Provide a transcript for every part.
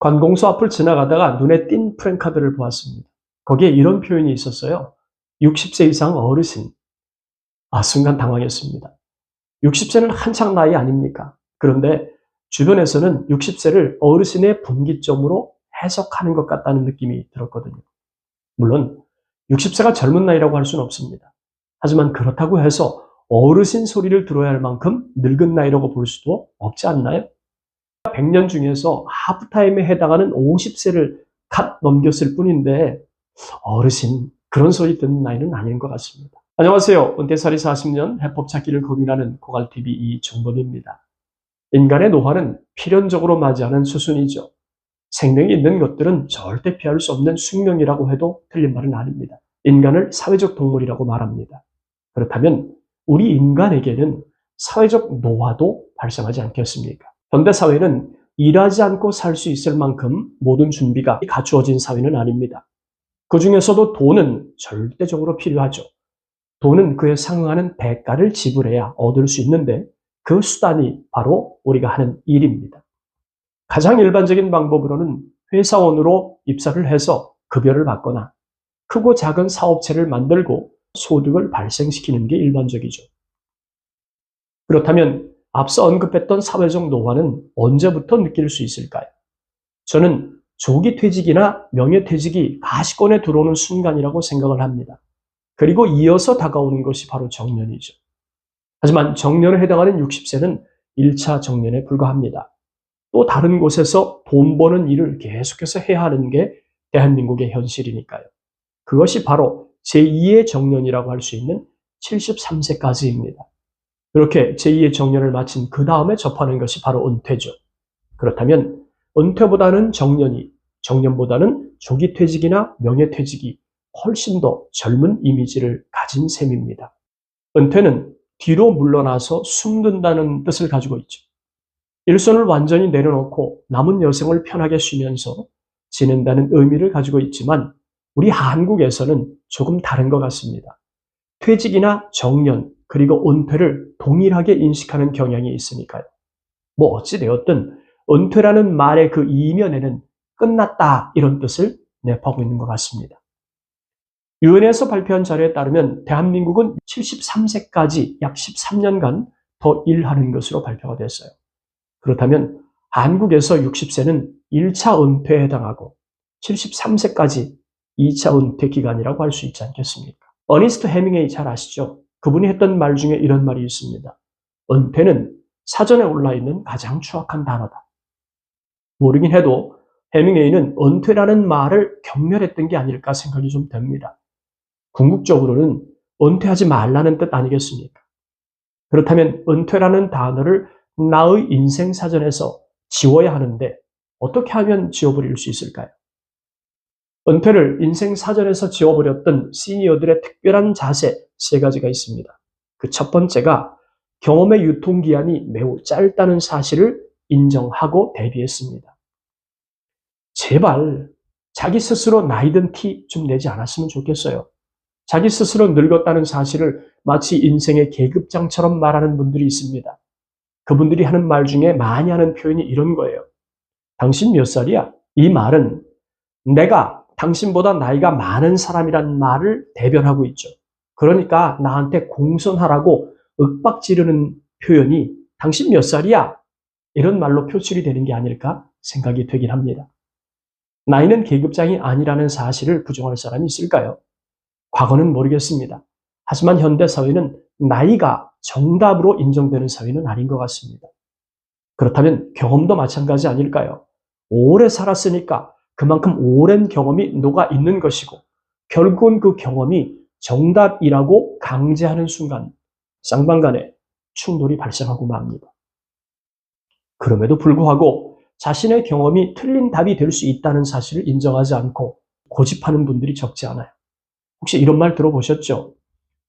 관공서 앞을 지나가다가 눈에 띈 프랭카드를 보았습니다. 거기에 이런 표현이 있었어요. 60세 이상 어르신. 순간 당황했습니다. 60세는 한창 나이 아닙니까? 그런데 주변에서는 60세를 어르신의 분기점으로 해석하는 것 같다는 느낌이 들었거든요. 물론 60세가 젊은 나이라고 할 수는 없습니다. 하지만 그렇다고 해서 어르신 소리를 들어야 할 만큼 늙은 나이라고 볼 수도 없지 않나요? 100년 중에서 하프타임에 해당하는 50세를 갓 넘겼을 뿐인데 어르신 그런 소리 듣는 나이는 아닌 것 같습니다. 안녕하세요. 은퇴살이 40년 해법 찾기를 고민하는 고갈TV 이종범입니다. 인간의 노화는 필연적으로 맞이하는 수순이죠. 생명이 있는 것들은 절대 피할 수 없는 숙명이라고 해도 틀린 말은 아닙니다. 인간을 사회적 동물이라고 말합니다. 그렇다면 우리 인간에게는 사회적 노화도 발생하지 않겠습니까? 현대사회는 일하지 않고 살 수 있을 만큼 모든 준비가 갖추어진 사회는 아닙니다. 그 중에서도 돈은 절대적으로 필요하죠. 돈은 그에 상응하는 대가를 지불해야 얻을 수 있는데 그 수단이 바로 우리가 하는 일입니다. 가장 일반적인 방법으로는 회사원으로 입사를 해서 급여를 받거나 크고 작은 사업체를 만들고 소득을 발생시키는 게 일반적이죠. 그렇다면 앞서 언급했던 사회적 노화는 언제부터 느낄 수 있을까요? 저는 조기 퇴직이나 명예퇴직이 가시권에 들어오는 순간이라고 생각을 합니다. 그리고 이어서 다가오는 것이 바로 정년이죠. 하지만 정년에 해당하는 60세는 1차 정년에 불과합니다. 또 다른 곳에서 돈 버는 일을 계속해서 해야 하는 게 대한민국의 현실이니까요. 그것이 바로 제2의 정년이라고 할 수 있는 73세까지입니다. 그렇게 제2의 정년을 마친 그 다음에 접하는 것이 바로 은퇴죠. 그렇다면 은퇴보다는 정년이, 정년보다는 조기 퇴직이나 명예퇴직이 훨씬 더 젊은 이미지를 가진 셈입니다. 은퇴는 뒤로 물러나서 숨든다는 뜻을 가지고 있죠. 일손을 완전히 내려놓고 남은 여생을 편하게 쉬면서 지낸다는 의미를 가지고 있지만 우리 한국에서는 조금 다른 것 같습니다. 퇴직이나 정년 그리고 은퇴를 동일하게 인식하는 경향이 있으니까요. 어찌되었든 은퇴라는 말의 그 이면에는 끝났다 이런 뜻을 내포하고 있는 것 같습니다. 유엔에서 발표한 자료에 따르면 대한민국은 73세까지 약 13년간 더 일하는 것으로 발표가 됐어요. 그렇다면 한국에서 60세는 1차 은퇴에 해당하고 73세까지 2차 은퇴 기간이라고 할 수 있지 않겠습니까? 어니스트 해밍웨이 잘 아시죠? 그분이 했던 말 중에 이런 말이 있습니다. 은퇴는 사전에 올라있는 가장 추악한 단어다. 모르긴 해도 해밍웨이는 은퇴라는 말을 경멸했던 게 아닐까 생각이 좀 됩니다. 궁극적으로는 은퇴하지 말라는 뜻 아니겠습니까? 그렇다면 은퇴라는 단어를 나의 인생 사전에서 지워야 하는데 어떻게 하면 지워버릴 수 있을까요? 은퇴를 인생 사전에서 지워버렸던 시니어들의 특별한 자세 3가지가 있습니다. 그 첫 번째가 경험의 유통기한이 매우 짧다는 사실을 인정하고 대비했습니다. 제발 자기 스스로 나이든 티 좀 내지 않았으면 좋겠어요. 자기 스스로 늙었다는 사실을 마치 인생의 계급장처럼 말하는 분들이 있습니다. 그분들이 하는 말 중에 많이 하는 표현이 이런 거예요. 당신 몇 살이야? 이 말은 내가 당신보다 나이가 많은 사람이란 말을 대변하고 있죠. 그러니까 나한테 공손하라고 윽박 지르는 표현이 당신 몇 살이야? 이런 말로 표출이 되는 게 아닐까 생각이 되긴 합니다. 나이는 계급장이 아니라는 사실을 부정할 사람이 있을까요? 과거는 모르겠습니다. 하지만 현대사회는 나이가 정답으로 인정되는 사회는 아닌 것 같습니다. 그렇다면 경험도 마찬가지 아닐까요? 오래 살았으니까 그만큼 오랜 경험이 녹아 있는 것이고 결국은 그 경험이 정답이라고 강제하는 순간 쌍방간에 충돌이 발생하고 맙니다. 그럼에도 불구하고 자신의 경험이 틀린 답이 될 수 있다는 사실을 인정하지 않고 고집하는 분들이 적지 않아요. 혹시 이런 말 들어보셨죠?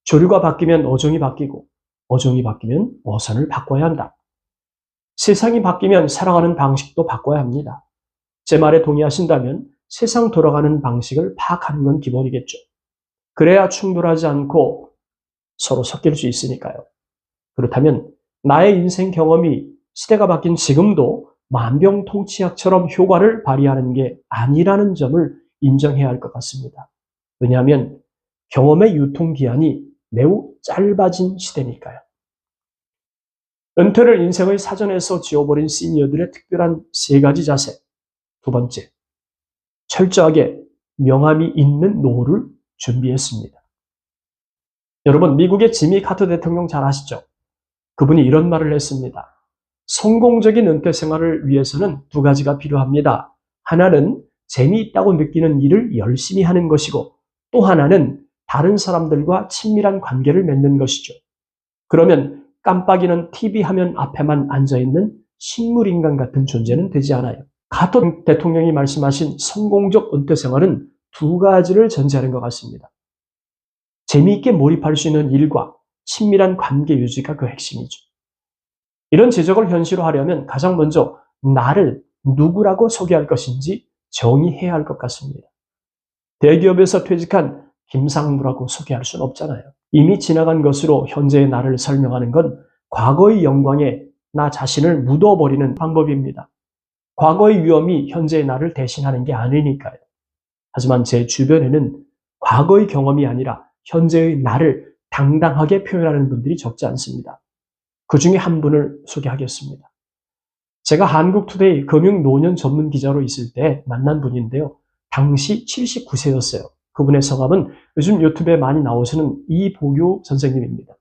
조류가 바뀌면 어종이 바뀌고 어종이 바뀌면 어선을 바꿔야 한다. 세상이 바뀌면 살아가는 방식도 바꿔야 합니다. 제 말에 동의하신다면 세상 돌아가는 방식을 파악하는 건 기본이겠죠. 그래야 충돌하지 않고 서로 섞일 수 있으니까요. 그렇다면 나의 인생 경험이 시대가 바뀐 지금도 만병통치약처럼 효과를 발휘하는 게 아니라는 점을 인정해야 할 것 같습니다. 왜냐하면 경험의 유통기한이 매우 짧아진 시대니까요. 은퇴를 인생의 사전에서 지워버린 시니어들의 특별한 3가지 자세. 두 번째, 철저하게 명암이 있는 노후를 준비했습니다. 여러분, 미국의 지미 카터 대통령 잘 아시죠? 그분이 이런 말을 했습니다. 성공적인 은퇴 생활을 위해서는 2가지가 필요합니다. 하나는 재미있다고 느끼는 일을 열심히 하는 것이고, 또 하나는 다른 사람들과 친밀한 관계를 맺는 것이죠. 그러면 깜빡이는 TV 화면 앞에만 앉아있는 식물인간 같은 존재는 되지 않아요. 카터 대통령이 말씀하신 성공적 은퇴 생활은 2가지를 전제하는 것 같습니다. 재미있게 몰입할 수 있는 일과 친밀한 관계 유지가 그 핵심이죠. 이런 지적을 현실화하려면 가장 먼저 나를 누구라고 소개할 것인지 정의해야 할 것 같습니다. 대기업에서 퇴직한 김상무라고 소개할 수는 없잖아요. 이미 지나간 것으로 현재의 나를 설명하는 건 과거의 영광에 나 자신을 묻어버리는 방법입니다. 과거의 위험이 현재의 나를 대신하는 게 아니니까요. 하지만 제 주변에는 과거의 경험이 아니라 현재의 나를 당당하게 표현하는 분들이 적지 않습니다. 그 중에 한 분을 소개하겠습니다. 제가 한국투데이 금융노년 전문 기자로 있을 때 만난 분인데요. 당시 79세였어요. 그분의 성함은 요즘 유튜브에 많이 나오시는 이보규 선생님입니다.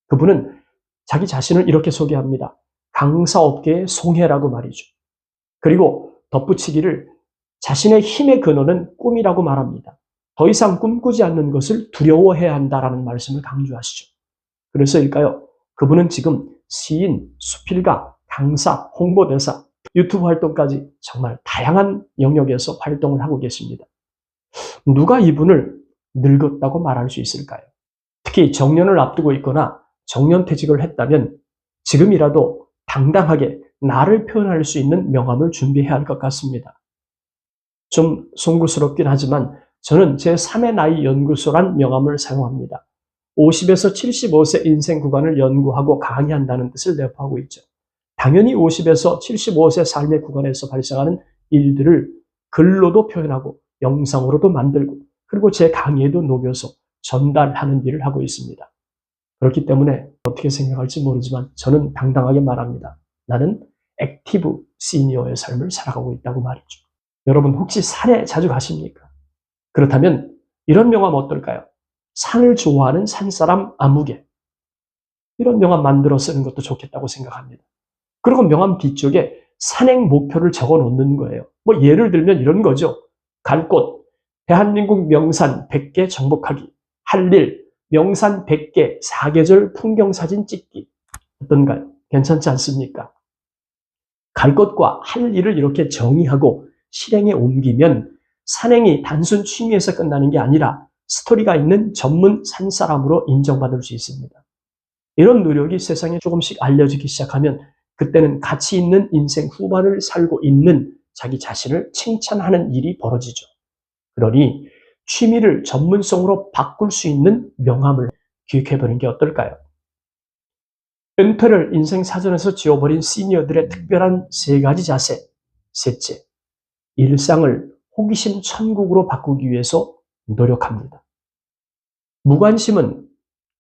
그분은 자기 자신을 이렇게 소개합니다. 강사업계의 송해라고 말이죠. 그리고 덧붙이기를 자신의 힘의 근원은 꿈이라고 말합니다. 더 이상 꿈꾸지 않는 것을 두려워해야 한다라는 말씀을 강조하시죠. 그래서일까요? 그분은 지금 시인, 수필가, 강사, 홍보대사, 유튜브 활동까지 정말 다양한 영역에서 활동을 하고 계십니다. 누가 이분을 늙었다고 말할 수 있을까요? 특히 정년을 앞두고 있거나 정년퇴직을 했다면 지금이라도 당당하게 나를 표현할 수 있는 명함을 준비해야 할 것 같습니다. 좀 송구스럽긴 하지만 저는 제3의 나이 연구소란 명함을 사용합니다. 50에서 75세 인생 구간을 연구하고 강의한다는 뜻을 내포하고 있죠. 당연히 50에서 75세 삶의 구간에서 발생하는 일들을 글로도 표현하고 영상으로도 만들고 그리고 제 강의에도 녹여서 전달하는 일을 하고 있습니다. 그렇기 때문에 어떻게 생각할지 모르지만 저는 당당하게 말합니다. 나는 액티브 시니어의 삶을 살아가고 있다고 말이죠. 여러분 혹시 산에 자주 가십니까? 그렇다면 이런 명함 어떨까요? 산을 좋아하는 산사람 아무개. 이런 명함 만들어 쓰는 것도 좋겠다고 생각합니다. 그리고 명함 뒤쪽에 산행 목표를 적어 놓는 거예요. 뭐 예를 들면 이런 거죠. 갈 곳, 대한민국 명산 100개 정복하기. 할 일, 명산 100개 4계절 풍경사진 찍기. 어떤가요? 괜찮지 않습니까? 갈 곳과 할 일을 이렇게 정의하고 실행에 옮기면 산행이 단순 취미에서 끝나는 게 아니라 스토리가 있는 전문 산사람으로 인정받을 수 있습니다. 이런 노력이 세상에 조금씩 알려지기 시작하면 그때는 가치 있는 인생 후반을 살고 있는 자기 자신을 칭찬하는 일이 벌어지죠. 그러니 취미를 전문성으로 바꿀 수 있는 명함을 기획해보는 게 어떨까요? 은퇴를 인생 사전에서 지워버린 시니어들의 특별한 3가지 자세. 셋째, 일상을 호기심 천국으로 바꾸기 위해서 노력합니다. 무관심은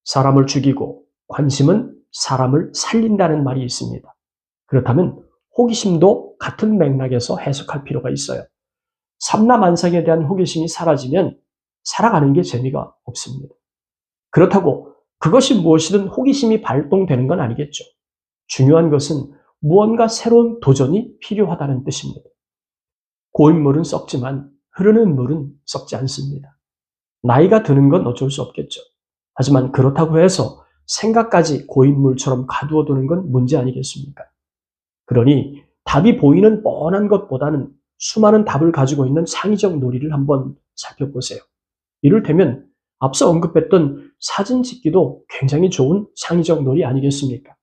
사람을 죽이고 관심은 사람을 살린다는 말이 있습니다. 그렇다면 호기심도 같은 맥락에서 해석할 필요가 있어요. 삼라만상에 대한 호기심이 사라지면 살아가는 게 재미가 없습니다. 그렇다고 그것이 무엇이든 호기심이 발동되는 건 아니겠죠. 중요한 것은 무언가 새로운 도전이 필요하다는 뜻입니다. 고인 물은 썩지만 흐르는 물은 썩지 않습니다. 나이가 드는 건 어쩔 수 없겠죠. 하지만 그렇다고 해서 생각까지 고인 물처럼 가두어 두는 건 문제 아니겠습니까? 그러니 답이 보이는 뻔한 것보다는 수많은 답을 가지고 있는 창의적 놀이를 한번 살펴보세요. 이를테면 앞서 언급했던 사진 찍기도 굉장히 좋은 창의적 놀이 아니겠습니까?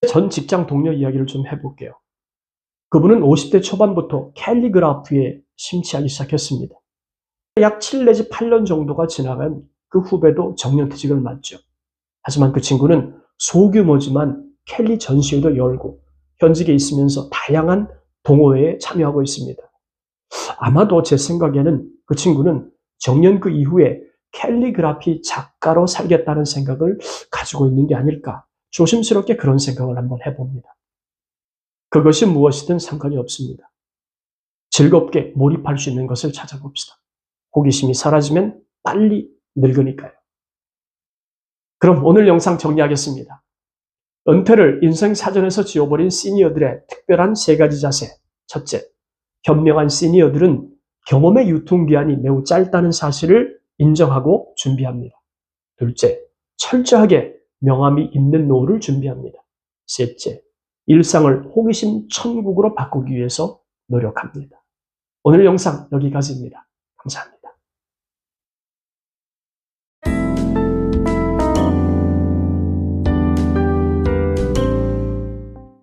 전 직장 동료 이야기를 좀 해볼게요. 그분은 50대 초반부터 캘리그라피에 심취하기 시작했습니다. 약 7 내지 8년 정도가 지나간 그 후배도 정년퇴직을 맞죠. 하지만 그 친구는 소규모지만 캘리 전시회도 열고 현직에 있으면서 다양한 동호회에 참여하고 있습니다. 아마도 제 생각에는 그 친구는 정년 그 이후에 캘리그라피 작가로 살겠다는 생각을 가지고 있는 게 아닐까. 조심스럽게 그런 생각을 한번 해봅니다. 그것이 무엇이든 상관이 없습니다. 즐겁게 몰입할 수 있는 것을 찾아봅시다. 호기심이 사라지면 빨리 늙으니까요. 그럼 오늘 영상 정리하겠습니다. 은퇴를 인생 사전에서 지워버린 시니어들의 특별한 3가지 자세. 첫째, 현명한 시니어들은 경험의 유통기한이 매우 짧다는 사실을 인정하고 준비합니다. 둘째, 철저하게 명암이 있는 노후를 준비합니다. 셋째, 일상을 호기심 천국으로 바꾸기 위해서 노력합니다. 오늘 영상 여기까지입니다. 감사합니다.